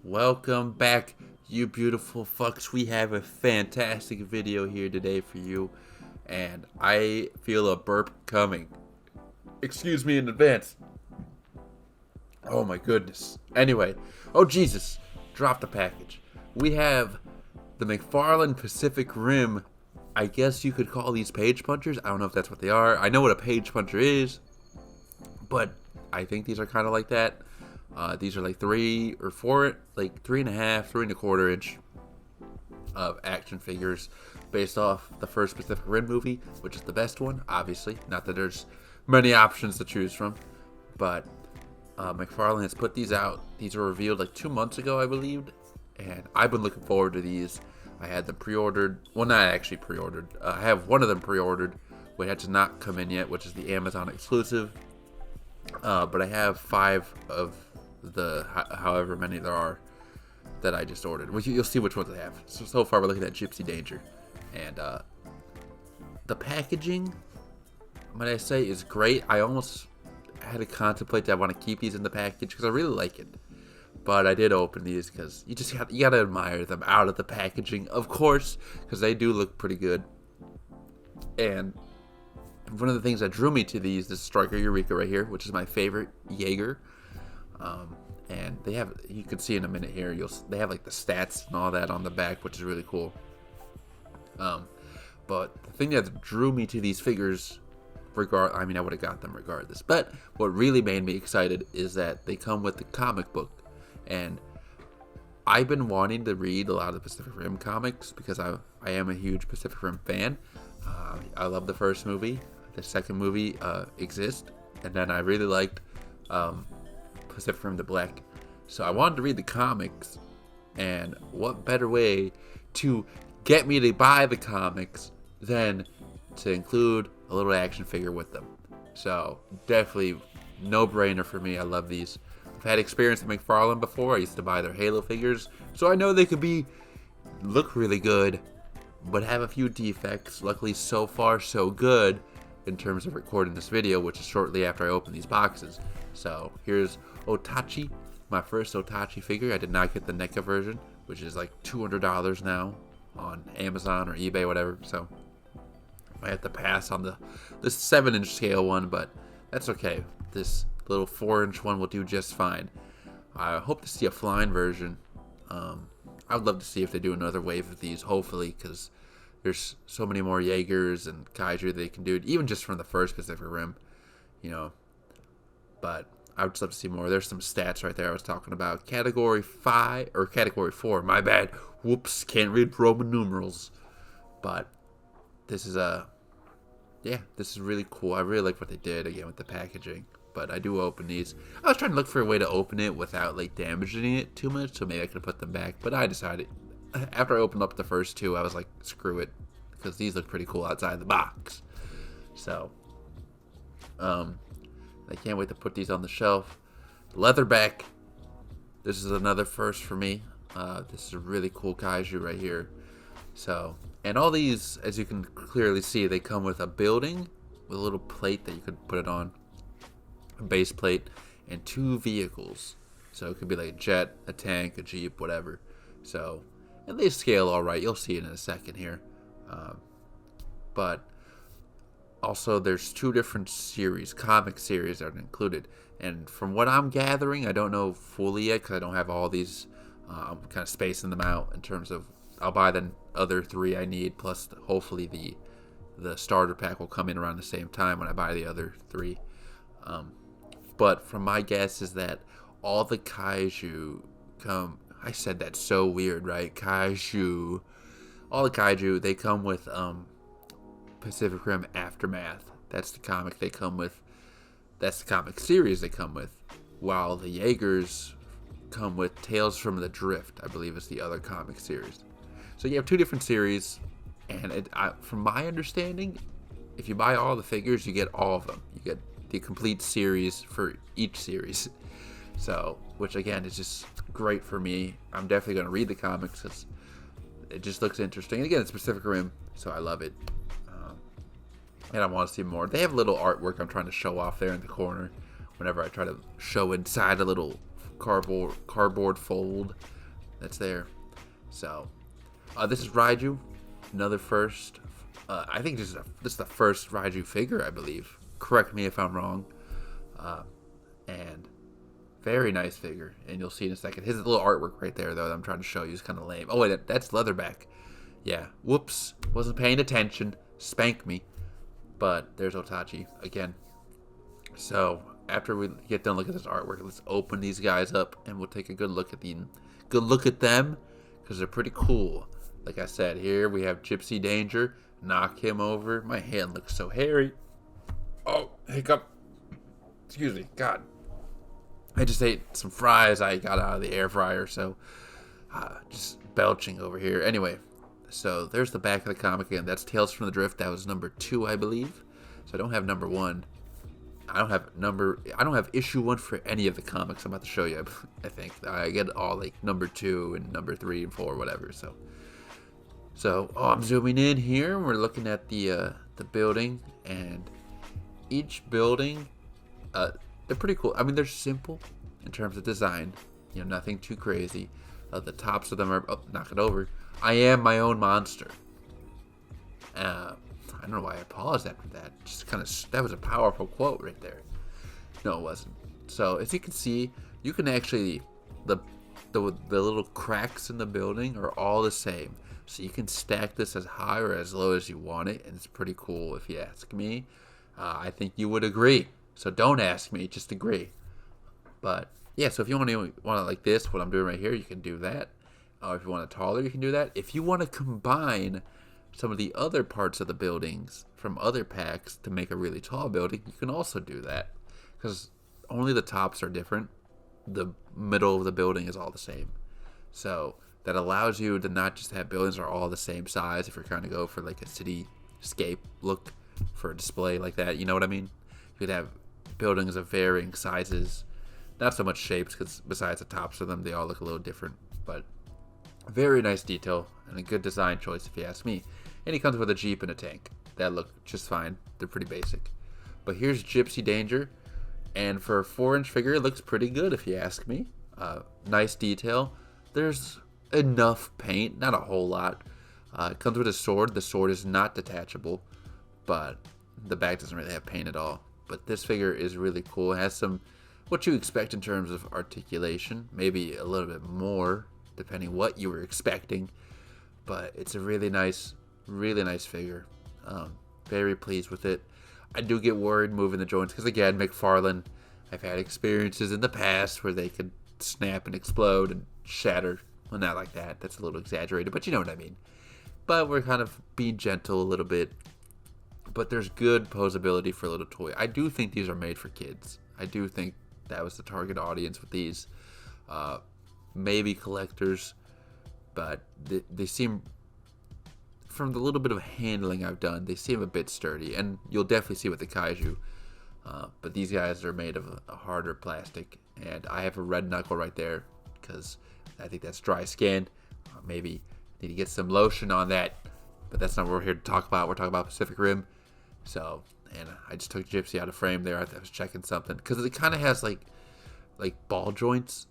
Welcome back, you beautiful fucks. We have a fantastic video here today for you, and I feel a burp coming. Excuse me in advance. Oh my goodness. Anyway, oh Jesus, drop the package. We have the McFarlane Pacific Rim. I guess you could call these page punchers. I don't know if that's what they are. I know what a page puncher is, but I think these are kind of like that. These are like 3 or 4, like 3.5, 3.25 inch of action figures based off the first Pacific Rim movie, which is the best one, obviously. Not that there's many options to choose from, but McFarlane has put these out. These were revealed like 2 months ago, I believe, and I've been looking forward to these. I had them pre-ordered. Well, not actually pre-ordered. I have one of them pre-ordered, which has not come in yet, which is the Amazon exclusive. But I have 5 of the however many there are that I just ordered. You'll see which ones I have. So far, we're looking at Gypsy Danger, and the packaging, might I say, is great. I almost had to contemplate that I want to keep these in the package because I really like it. But I did open these because you gotta admire them out of the packaging, of course, because they do look pretty good. And one of the things that drew me to these is Striker Eureka right here, which is my favorite Jaeger. And they have, you can see in a minute here, they have like the stats and all that on the back, which is really cool. But the thing that drew me to these figures, I mean, I would have got them regardless. But what really made me excited is that they come with the comic book. And I've been wanting to read a lot of the Pacific Rim comics because I am a huge Pacific Rim fan. I love the first movie. The second movie exists. And then I really liked Pacific Rim: The Black. So I wanted to read the comics. And what better way to get me to buy the comics than to include a little action figure with them. So definitely no-brainer for me. I love these. I've had experience with McFarlane before. I used to buy their Halo figures, so I know they could look really good, but have a few defects. Luckily, so far, so good in terms of recording this video, which is shortly after I open these boxes. So here's Otachi, my first Otachi figure. I did not get the NECA version, which is like $200 now on Amazon or eBay, whatever. So I have to pass on the 7-inch scale one, but that's okay. This little 4-inch one will do just fine. I hope to see a flying version. I'd love to see if they do another wave of these, hopefully, because there's so many more Jaegers and Kaiju they can do, even just from the first Pacific Rim, But I would just love to see more. There's some stats right there I was talking about. Category 5, or Category 4, my bad. Whoops, can't read Roman numerals. But this is this is really cool. I really like what they did, again, with the packaging. But I do open these. I was trying to look for a way to open it without like damaging it too much, so maybe I could put them back. But I decided, after I opened up the first 2, I was like, screw it, because these look pretty cool outside the box. So, I can't wait to put these on the shelf. Leatherback. This is another first for me. This is a really cool Kaiju right here. So, and all these, as you can clearly see, they come with a building with a little plate that you could put it on. A base plate, and 2 vehicles. So it could be like a jet, a tank, a jeep, whatever. So, and they scale all right. You'll see it in a second here. But also, there's 2 different series, comic series that are included. And from what I'm gathering, I don't know fully yet because I don't have all these. I'm kind of spacing them out in terms of I'll buy the other 3 I need, plus hopefully the starter pack will come in around the same time when I buy the other 3. But from my guess is that all the Kaiju come. I said that so weird, right? Kaiju. All the Kaiju, they come with Pacific Rim Aftermath. That's the comic they come with. That's the comic series they come with. While the Jaegers come with Tales from the Drift, I believe is the other comic series. So you have 2 different series, and from my understanding, if you buy all the figures, you get all of them. You get the complete series for each series. So, which again is just great for me. I'm definitely going to read the comics because it just looks interesting. And again, it's Pacific Rim, so I love it. And I want to see more. They have a little artwork I'm trying to show off there in the corner whenever I try to show inside a little cardboard fold that's there. So, this is Raiju, another first. I think this is the first Raiju figure, I believe. Correct me if I'm wrong. And very nice figure, and you'll see in a second. His little artwork right there, though, that I'm trying to show you is kind of lame. Oh, wait, that's Leatherback. Yeah, whoops, wasn't paying attention. Spank me. But there's Otachi again. So after we get done looking at this artwork, let's open these guys up, and we'll take a good look at them, because they're pretty cool. Like I said, here we have Gypsy Danger. Knock him over. My hand looks so hairy. Oh, hiccup. Excuse me. God. I just ate some fries I got out of the air fryer, so just belching over here. Anyway, so there's the back of the comic again. That's Tales from the Drift. That was number 2, I believe. So I don't have number 1. I don't have issue 1 for any of the comics I'm about to show you. I think I get all like number 2 and number 3 and 4, whatever. So I'm zooming in here. We're looking at the building, and each building, they're pretty cool. I mean, they're simple in terms of design. You know, nothing too crazy. The tops of them are... Oh, knock it over. I am my own monster. I don't know why I paused after that. Just kind of... That was a powerful quote right there. No, it wasn't. So, as you can see, you can actually... The little cracks in the building are all the same. So you can stack this as high or as low as you want it. And it's pretty cool if you ask me. I think you would agree. So don't ask me, just agree. But yeah, so if you want it like this, what I'm doing right here, you can do that. If you want it taller, you can do that. If you want to combine some of the other parts of the buildings from other packs to make a really tall building, you can also do that. Because only the tops are different. The middle of the building is all the same. So that allows you to not just have buildings that are all the same size if you're trying to go for like a cityscape look for a display like that. You know what I mean? You could have buildings of varying sizes, not so much shapes, because besides the tops of them, they all look a little different, but very nice detail and a good design choice if you ask me. And he comes with a Jeep and a tank that look just fine. They're pretty basic. But here's Gypsy Danger, and for a 4-inch figure, it looks pretty good if you ask me. Nice detail. There's enough paint, not a whole lot. It comes with a sword. The sword is not detachable, but the back doesn't really have paint at all. But this figure is really cool. It has some, what you expect in terms of articulation. Maybe a little bit more, depending what you were expecting. But it's a really nice figure. Very pleased with it. I do get worried moving the joints, because again, McFarlane, I've had experiences in the past where they could snap and explode and shatter. Well, not like that. That's a little exaggerated, but you know what I mean. But we're kind of being gentle a little bit. But there's good posability for a little toy. I do think these are made for kids. I do think that was the target audience with these. Maybe collectors, but they seem, from the little bit of handling I've done, they seem a bit sturdy. And you'll definitely see with the Kaiju. But these guys are made of a harder plastic. And I have a red knuckle right there, because I think that's dry skin. Maybe need to get some lotion on that. But that's not what we're here to talk about. We're talking about Pacific Rim. So, and I just took Gypsy out of frame there. I was checking something, because it kind of has like ball joints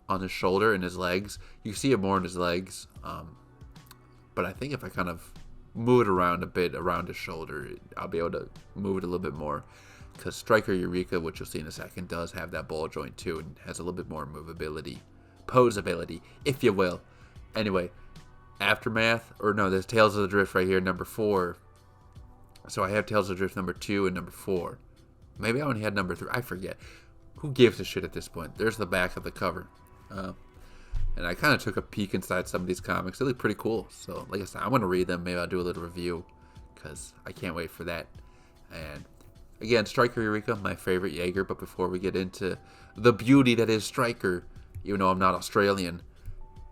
on his shoulder and his legs. You see it more in his legs. But I think if I kind of move it around a bit around his shoulder, I'll be able to move it a little bit more. Because Striker Eureka, which you'll see in a second, does have that ball joint too, and has a little bit more movability, posability, if you will. Anyway, Aftermath, or no, there's Tales of the Drift right here, number 4. So I have Tales of the Drift number 2 and number 4. Maybe I only had number 3. I forget. Who gives a shit at this point? There's the back of the cover. And I kind of took a peek inside some of these comics. They look pretty cool. So, like I said, I'm going to read them. Maybe I'll do a little review, because I can't wait for that. And again, Striker Eureka, my favorite Jaeger. But before we get into the beauty that is Striker, even though I'm not Australian,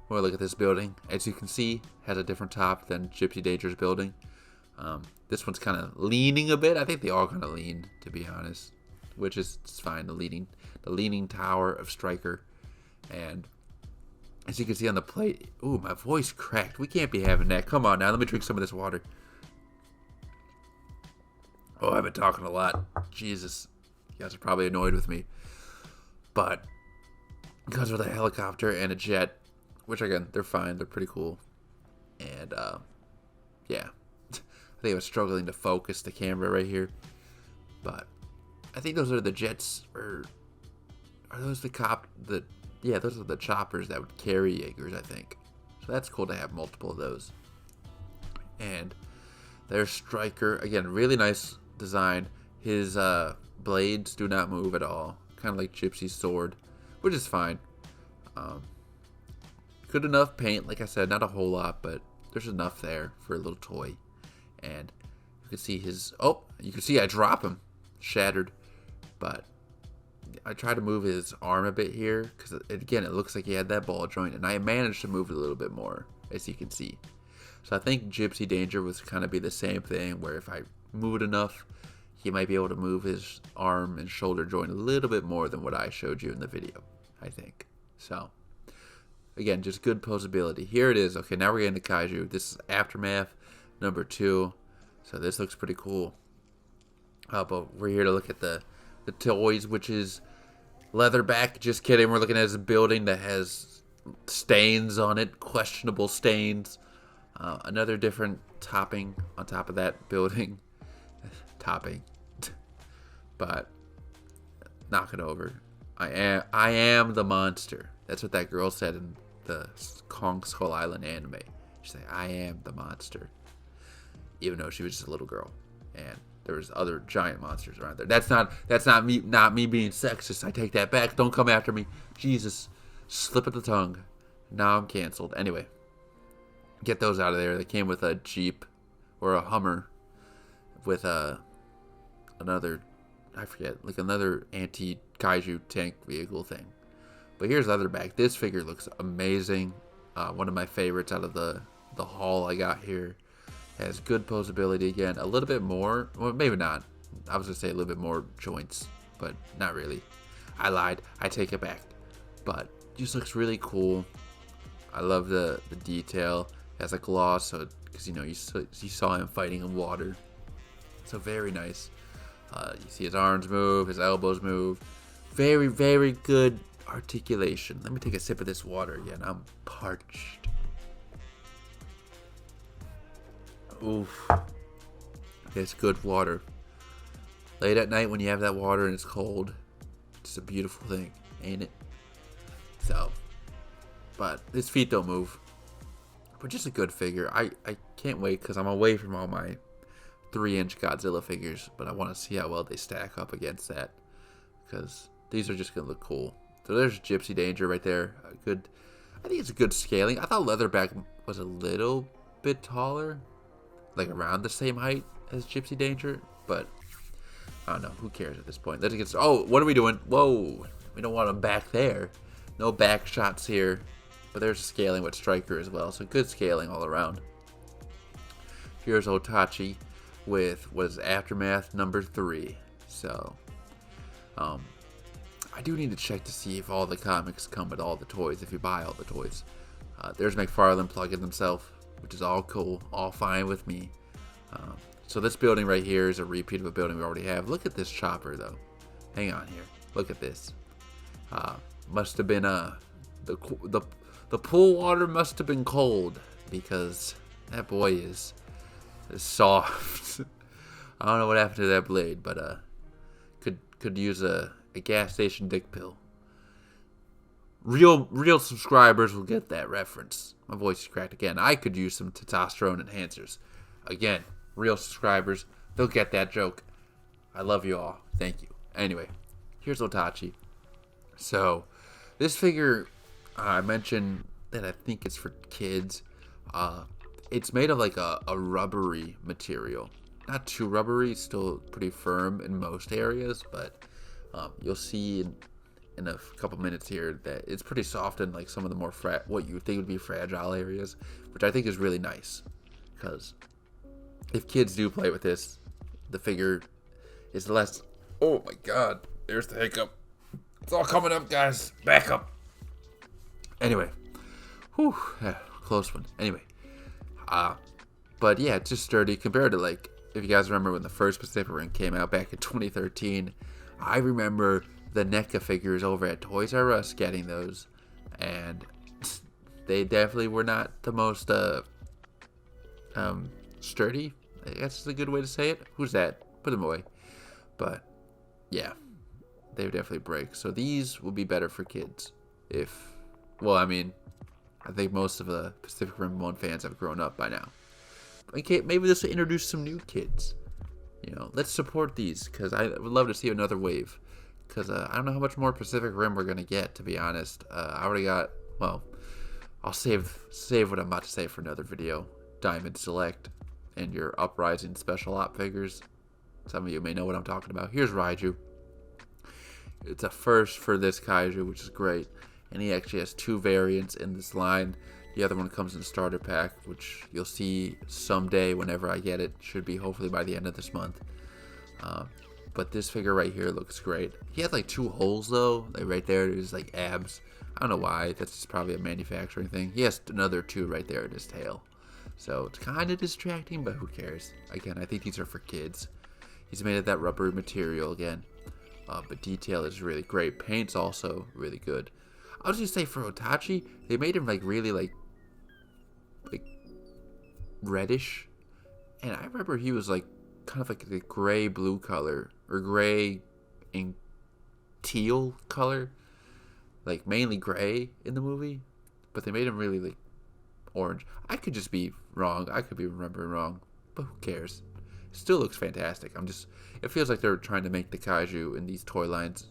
we'll look at this building. As you can see, has a different top than Gypsy Danger's building. This one's kind of leaning a bit. I think they all kind of lean, to be honest, which is fine. The leaning tower of Striker. And as you can see on the plate, ooh, my voice cracked. We can't be having that. Come on now, let me drink some of this water. Oh, I've been talking a lot. Jesus, you guys are probably annoyed with me. But it comes with a helicopter and a jet, which again, they're fine. They're pretty cool. And, yeah. I think I was struggling to focus the camera right here. But I think those are the jets, or are those yeah, those are the choppers that would carry Jaegers, I think. So that's cool to have multiple of those. And there's Striker. Again, really nice design. His blades do not move at all. Kind of like Gypsy's sword, which is fine. Good enough paint, like I said, not a whole lot, but there's enough there for a little toy. And you can see his, oh, you can see I drop him. Shattered. But I tried to move his arm a bit here, because again, it looks like he had that ball joint, and I managed to move it a little bit more, as you can see. So I think Gypsy Danger was kind of be the same thing, where if I move it enough, he might be able to move his arm and shoulder joint a little bit more than what I showed you in the video, I think. So, again, just good posability. Here it is. Okay, now we're getting to Kaiju. This is Aftermath number 2. So this looks pretty cool. But we're here to look at the toys, which is Leatherback. Just kidding. We're looking at a building that has stains on it, questionable stains. Another different topping on top of that building. Topping. But knock it over. I am the monster. That's what that girl said in the Kong Skull Island anime. She said, I am the monster. Even though she was just a little girl. And there was other giant monsters around there. That's not me being sexist. I take that back. Don't come after me. Jesus. Slip of the tongue. Now I'm canceled. Anyway. Get those out of there. They came with a Jeep or a Hummer with another, I forget, like another anti-kaiju tank vehicle thing. But here's Leatherback. This figure looks amazing. One of my favorites out of the haul I got here. Has good posability again. A little bit more, well, maybe not. I was gonna say a little bit more joints, but not really. I lied. I take it back. But just looks really cool. I love the detail. It has a gloss, so because you saw him fighting in water. So very nice. You see his arms move, his elbows move. Very, very good articulation. Let me take a sip of this water again. I'm parched. Oof. It's good water. Late at night when you have that water and it's cold, it's a beautiful thing, ain't it? So, but his feet don't move. But just a good figure. I can't wait because I'm away from all my 3-inch Godzilla figures, but I want to see how well they stack up against that, because these are just going to look cool. So there's Gypsy Danger right there. I think it's a good scaling. I thought Leatherback was a little bit taller, like around the same height as Gypsy Danger, but I don't know. Who cares at this point? Let's get. Oh, what are we doing? Whoa, we don't want him back there. No back shots here, but there's scaling with Striker as well, so good scaling all around. Here's Otachi with Aftermath number 3. So, I do need to check to see if all the comics come with all the toys, if you buy all the toys. There's McFarlane plugging himself, which is all cool, all fine with me. So this building right here is a repeat of a building we already have. Look at this chopper, though. Hang on here. Look at this. Must have been the pool water must have been cold, because that boy is soft. I don't know what happened to that blade, but could use a gas station dick pill. Real subscribers will get that reference. My voice is cracked again. I could use some testosterone enhancers. Again, real subscribers, they'll get that joke. I love you all. Thank you. Anyway, here's Otachi. So, this figure, I mentioned that I think it's for kids. It's made of like a rubbery material. Not too rubbery, still pretty firm in most areas, but you'll see in a couple minutes here that it's pretty soft in like some of the more what you think would be fragile areas, which I think is really nice, because if kids do play with this, the figure is less. Oh my god, there's the hiccup. It's all coming up, guys. Back up. Anyway, whew, yeah, close one. Anyway, but yeah, it's just sturdy compared to, like, if you guys remember when the first Pacific Rim came out back in 2013. I remember the NECA figures over at Toys R Us getting those, and they definitely were not the most sturdy. I guess is a good way to say it. Who's that? Put them away. But yeah, they would definitely break. So these will be better for kids. Well, I mean, I think most of the Pacific Rim 1 fans have grown up by now. Okay, maybe this will introduce some new kids. You know, let's support these because I would love to see another wave. Because I don't know how much more Pacific Rim we're gonna get. To be honest, I already got. Well, I'll save what I'm about to say for another video. Diamond Select and your Uprising Special Op figures. Some of you may know what I'm talking about. Here's Raiju. It's a first for this Kaiju, which is great. And he actually has 2 variants in this line. The other one comes in starter pack, which you'll see someday whenever I get it. Should be hopefully by the end of this month. But this figure right here looks great. He has like 2 holes though, like right there. There's like abs. I don't know why. That's just probably a manufacturing thing. He has another 2 right there in his tail. So it's kind of distracting, but who cares? Again, I think these are for kids. He's made of that rubbery material again. But detail is really great. Paint's also really good. I was just say for Otachi, they made him like really like reddish. And I remember he was like kind of like the gray blue color or gray and teal color. Like mainly gray in the movie. But they made him really like orange. I could just be wrong. I could be remembering wrong. But who cares? Still looks fantastic. It feels like they're trying to make the Kaiju in these toy lines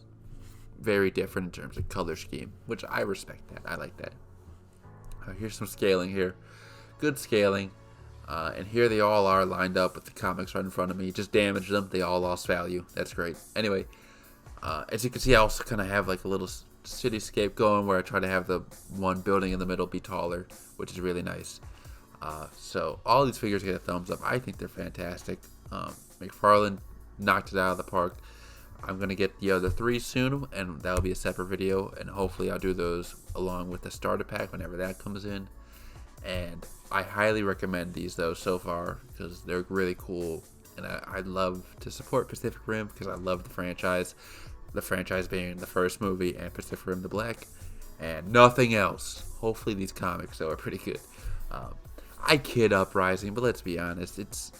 very different in terms of color scheme, which I respect that. I like that. Here's some scaling here. Good scaling. And here they all are lined up with the comics right in front of me. Just damaged them. They all lost value. That's great. Anyway, as you can see, I also kind of have like a little cityscape going where I try to have the one building in the middle be taller, which is really nice. So all these figures get a thumbs up. I think they're fantastic. McFarlane knocked it out of the park. I'm going to get the other 3 soon, and that'll be a separate video, and hopefully I'll do those along with the starter pack whenever that comes in. And I highly recommend these though so far because they're really cool, and I love to support Pacific Rim because I love the franchise being the first movie and Pacific Rim the Black and nothing else. Hopefully these comics though are pretty good. I kid Uprising, but let's be honest, it's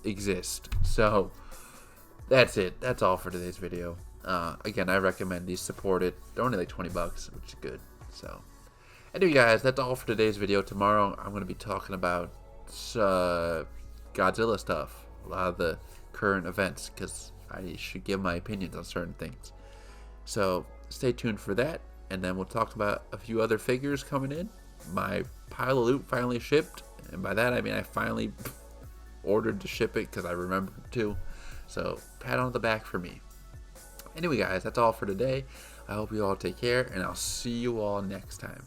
exist. So that's it. That's all for today's video. Again, I recommend these. Support it. They're only like $20, which is good. So anyway, guys, that's all for today's video. Tomorrow, I'm going to be talking about Godzilla stuff. A lot of the current events, because I should give my opinions on certain things. So stay tuned for that. And then we'll talk about a few other figures coming in. My pile of loot finally shipped. And by that, I mean I finally ordered to ship it because I remembered to. So pat on the back for me. Anyway, guys, that's all for today. I hope you all take care, and I'll see you all next time.